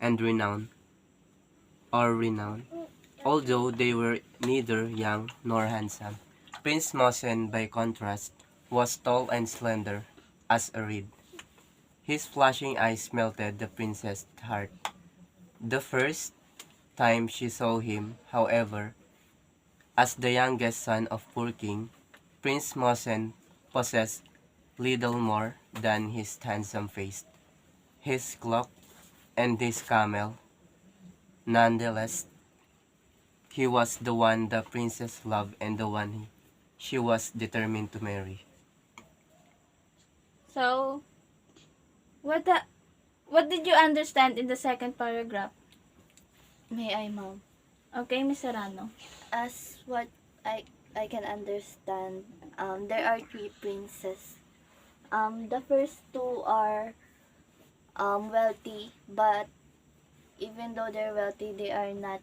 and renown, although they were neither young nor handsome. Prince Mosen, by contrast, was tall and slender as a reed. His flashing eyes melted the princess's heart. The first time she saw him, however, as the youngest son of poor king, Prince Mosen possessed little more than his handsome face, his cloak, and his camel. Nonetheless, he was the one the princess loved and the one she was determined to marry. So, what the, what did you understand in the second paragraph? May I, ma'am? Okay, Miss Serrano. As what I can understand, there are three princes. The first two are wealthy, but even though they're wealthy, they are not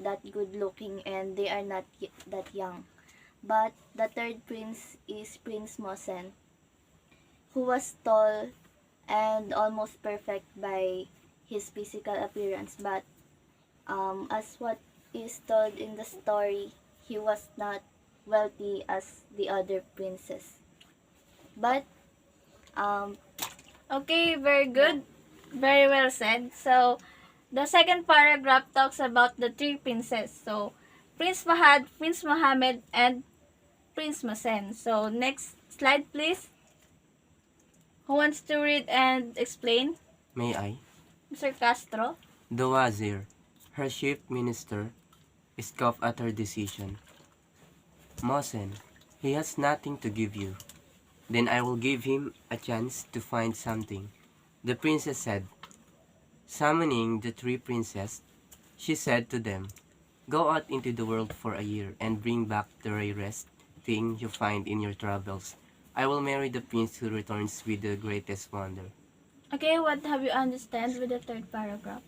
that good looking and they are not that young. But the third prince is Prince Mosen, who was tall and almost perfect by his physical appearance, but as what is told in the story, he was not wealthy as the other princes. But um, Okay, very good. Very well said. So, the second paragraph talks about the three princes. So, Prince Fahad, Prince Mohammed, and Prince Masen. So, next slide please. Who wants to read and explain? May I? Mr. Castro? The wazir, her chief minister, scoffed at her decision. Mosen, he has nothing to give you. Then I will give him a chance to find something, the princess said. Summoning the three princes, she said to them, go out into the world for a year and bring back the rarest thing you find in your travels. I will marry the prince who returns with the greatest wonder. Okay, what have you understand with the third paragraph?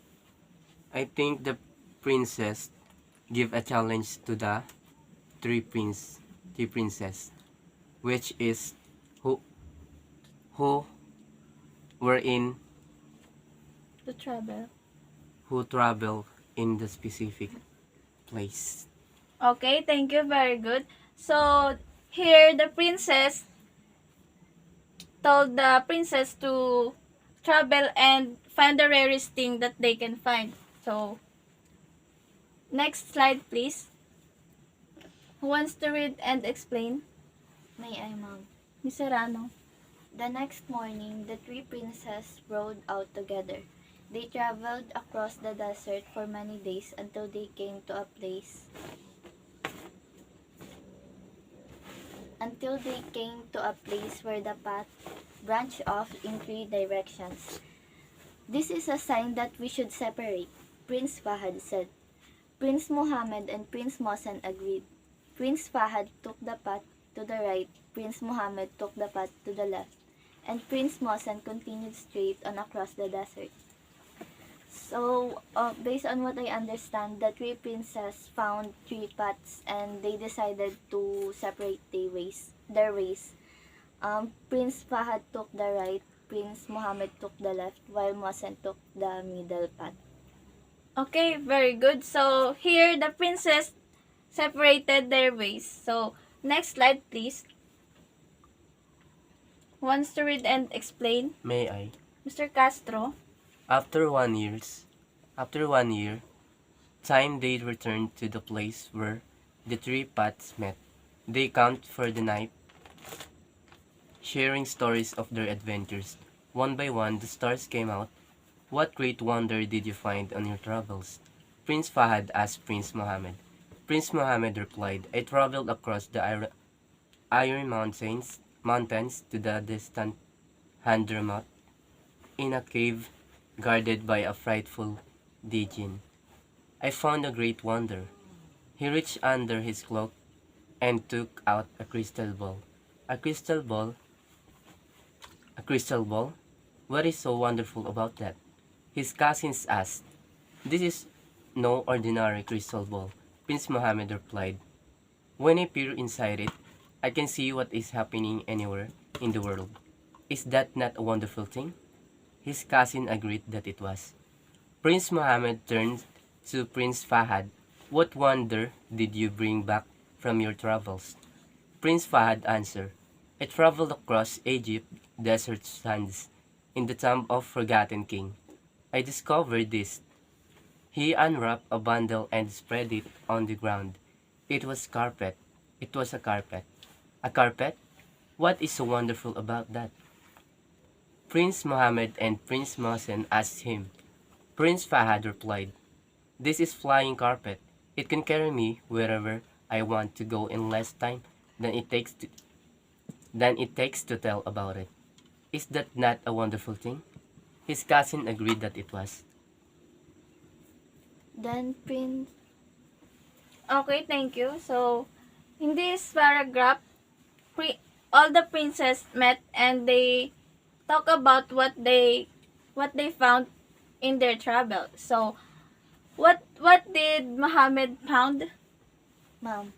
I think the princess give a challenge to the three princess, which is who who were in The travel. who travel in the specific place. Okay, thank you. Very good. So, here the princess told the princess to travel and find the rarest thing that they can find. So, next slide please. Who wants to read and explain? may I, ma'am? Miss Serrano. The next morning, the three princes rode out together. They traveled across the desert for many days until they came to a place where the path branched off in three directions. This is a sign that we should separate, Prince Fahad said. Prince Mohammed and Prince Mosen agreed. Prince Fahad took the path to the right, Prince Mohammed took the path to the left, and Prince Mosen continued straight on across the desert. So, based on what I understand, the three princes found three paths and they decided to separate their ways. Prince Fahad took the right, Prince Mohammed took the left, while Mosen took the middle path. Okay, very good. So, here the princess separated their ways. So, next slide please. Who wants to read and explain? May I? Mr. Castro. After 1 year, time they returned to the place where the three paths met. They camped for the night, sharing stories of their adventures. One by one, the stars came out. What great wonder did you find on your travels? Prince Fahad asked Prince Mohammed. Prince Mohammed replied, I traveled across the Iron mountains to the distant Hadramaut, in a cave guarded by a frightful djinn. I found a great wonder. He reached under his cloak and took out a crystal ball. A crystal ball? A crystal ball? What is so wonderful about that? His cousins asked. This is no ordinary crystal ball, Prince Mohammed replied. When I peer inside it, I can see what is happening anywhere in the world. Is that not a wonderful thing? His cousin agreed that it was. Prince Mohammed turned to Prince Fahad. What wonder did you bring back from your travels? Prince Fahad answered, I traveled across Egypt, desert sands, in the tomb of forgotten king. I discovered this. He unwrapped a bundle and spread it on the ground. It was carpet. It was a carpet. A carpet? What is so wonderful about that? Prince Mohammed and Prince Mohsen asked him. Prince Fahad replied, This is flying carpet. It can carry me wherever I want to go in less time than it takes to tell about it. Is that not a wonderful thing? His cousin agreed that it was. Then Prince Okay, thank you. So, in this paragraph, all the princes met and they talk about what they found in their travel. So, what did Muhammad found, Ma'am,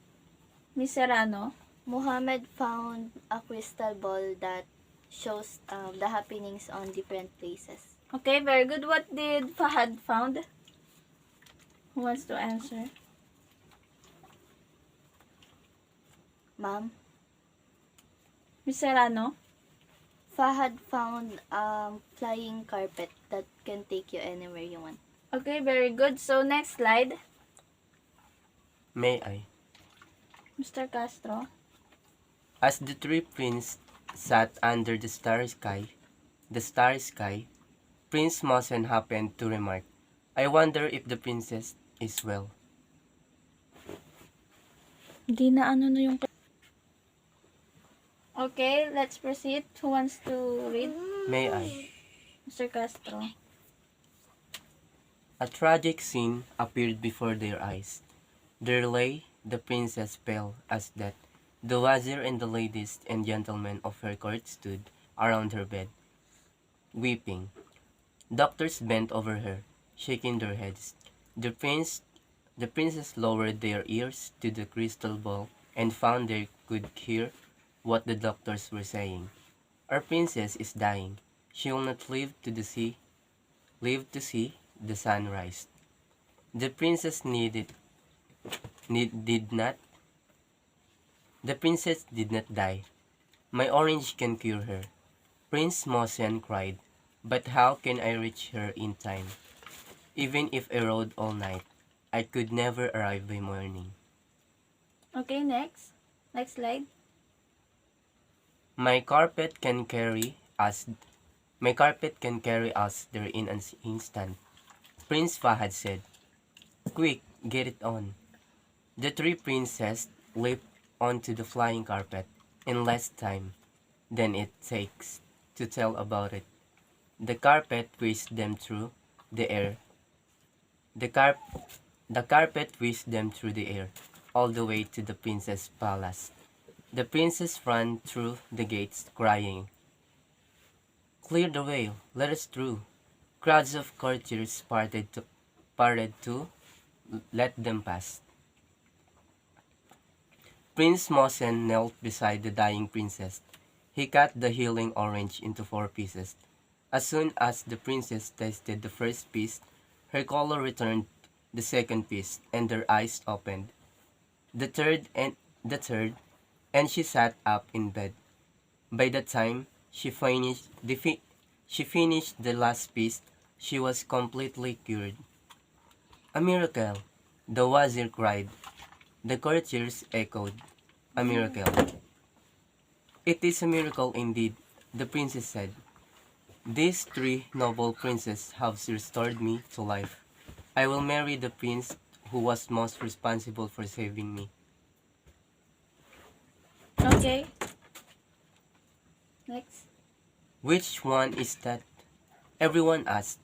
Miss Serrano? Muhammad found a crystal ball that shows the happenings on different places. Okay, very good. What did Fahad found? Who wants to answer? Ma'am, Miss Serrano? Fahad found flying carpet that can take you anywhere you want. Okay, very good. So, next slide. May I? Mr. Castro. As the three princes sat under the starry sky, Prince Mohsen happened to remark, I wonder if the princess is well. Hindi na yung... Okay, let's proceed. Who wants to read? May I? Mr. Castro. A tragic scene appeared before their eyes. There lay the princess pale as death. The wazir and the ladies and gentlemen of her court stood around her bed, weeping. Doctors bent over her, shaking their heads. The princess lowered their ears to the crystal ball and found they could hear what the doctors were saying. Our princess is dying. She will not live to see the sun rise. The princess The princess did not die. My orange can cure her. Prince Mohsen cried, but how can I reach her in time? Even if I rode all night, I could never arrive by morning. Okay, next. Next slide. My carpet can carry us there in an instant. Prince Fahad said, Quick, get it on. The three princes leaped onto the flying carpet in less time than it takes to tell about it. The carpet whisked them through the air. The carpet whisked them through the air, all the way to the prince's palace. The princess ran through the gates, crying, Clear the way, let us through. Crowds of courtiers parted to let them pass. Prince Mohsen knelt beside the dying princess. He cut the healing orange into 4 pieces. As soon as the princess tasted the first piece, her color returned the second piece, and her eyes opened. The third, and she sat up in bed. By the time she finished the last piece, she was completely cured. A miracle, the wazir cried. The courtiers echoed, A miracle. It is a miracle indeed, the princess said. These 3 noble princes have restored me to life. I will marry the prince who was most responsible for saving me. Okay. Next. Which one is that? Everyone asked.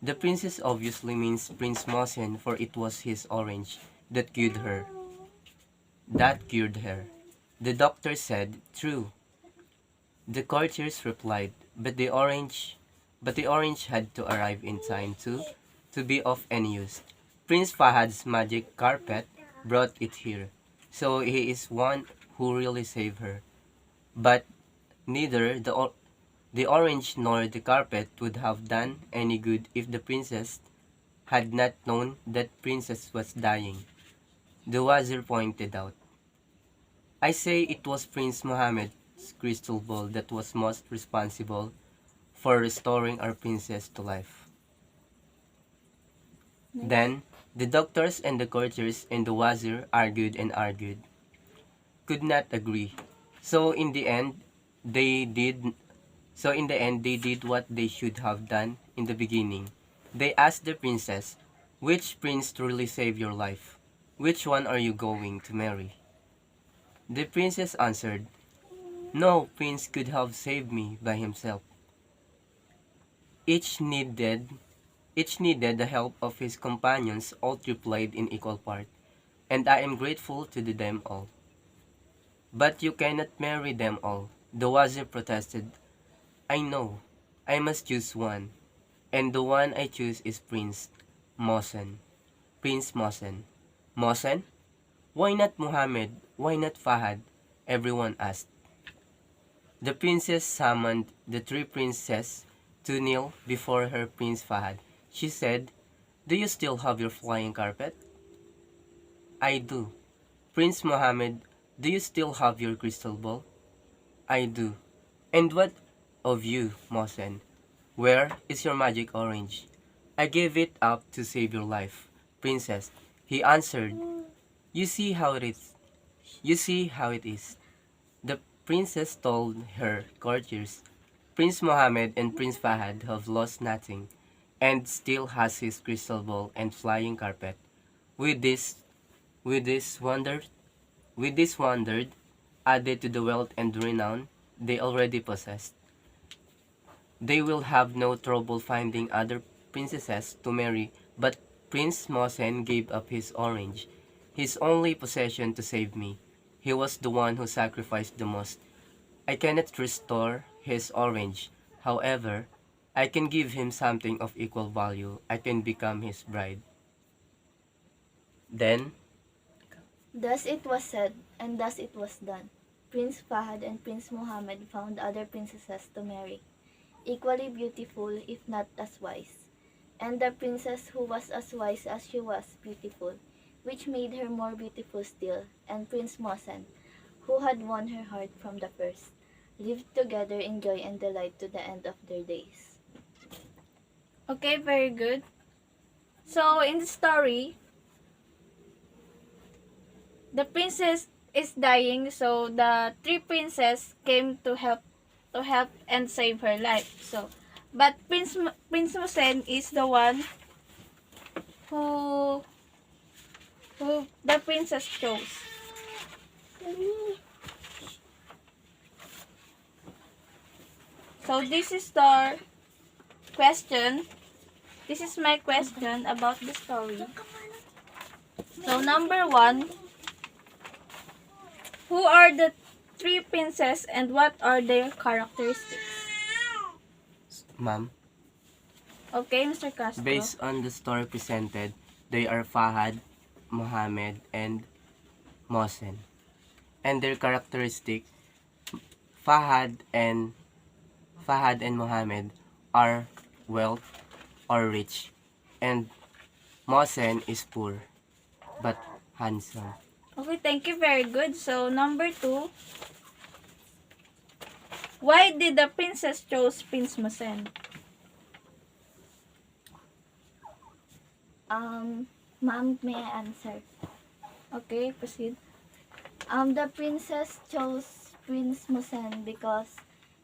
The princess obviously means Prince Mohsen, for it was his orange that cured her. The doctor said, True. The courtiers replied, but the orange had to arrive in time to be of any use. Prince Fahad's magic carpet brought it here, so he is one who really saved her. But neither the orange nor the carpet would have done any good if the princess had not known that princess was dying, the wazir pointed out. I say it was Prince Mohammed's crystal ball that was most responsible for restoring our princess to life. Then, the doctors and the courtiers and the wazir argued and argued, could not agree. So in the end, they did they did what they should have done in the beginning. They asked the princess, "Which prince truly saved your life? Which one are you going to marry?" The princess answered, "No prince could have saved me by himself. Each needed each needed the help of his companions, all replied in equal part, and I am grateful to them all." "But you cannot marry them all," the wazir protested. "I know. I must choose one. And the one I choose is Mohsen. Prince Mohsen." "Mohsen? Why not Muhammad? Why not Fahad?" everyone asked. The princess summoned the three princes to kneel before her Prince Fahad. She said, "Do you still have your flying carpet?" "I do." "Prince Mohammed, do you still have your crystal ball?" "I do." "And what of you, Mohsen? Where is your magic orange?" "I gave it up to save your life, princess," he answered. You see how it is. You see how it is." The princess told her courtiers, "Prince Mohammed and Prince Fahad have lost nothing, and still has his crystal ball and flying carpet. With this, with this wonder, with this wondered, added to the wealth and renown they already possessed, they will have no trouble finding other princesses to marry." But Prince Mohsen gave up his orange, his only possession, to save me. He was the one who sacrificed the most. I cannot restore his orange. However, I can give him something of equal value. I can become his bride. Then, Thus it was said, and thus it was done. Prince Fahad and Prince Muhammad found other princesses to marry, equally beautiful if not as wise. And the princess who was as wise as she was beautiful, which made her more beautiful still, and Prince Mohsen, who had won her heart from the first, lived together in joy and delight to the end of their days. Okay, very good. So in the story, the princess is dying, so the three princes came to help and save her life. So, but Prince Musen is the one who the princess chose. So this is the question. This is my question about the story. So number 1, who are the three princes and what are their characteristics? ma'am, Okay, Mr. Castro. based on the story presented, they are Fahad, Mohammed, and Mohsen. And their characteristic, Fahad and Fahad and Mohammed are wealth or rich, and Mohsen is poor but handsome. Okay, thank you. Very good. So number 2, why did the princess choose Prince Musen? Ma'am, may I answer? Okay, proceed. The princess chose Prince Musen because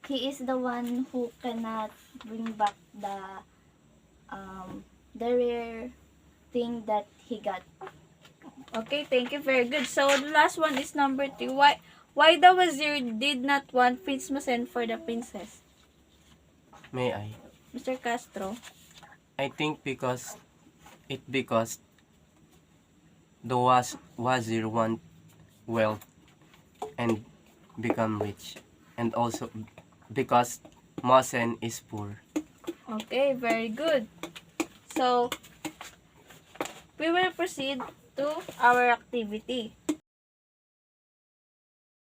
he is the one who cannot bring back the rare thing that he got. Okay, thank you. Very good. So the last one is number 3. Why the wazir did not want Prince Musen for the princess? May I? Mr. Castro. I think because the wazir want wealth and become rich, and also because Mohsen is poor. Okay, very good. So we will proceed to our activity.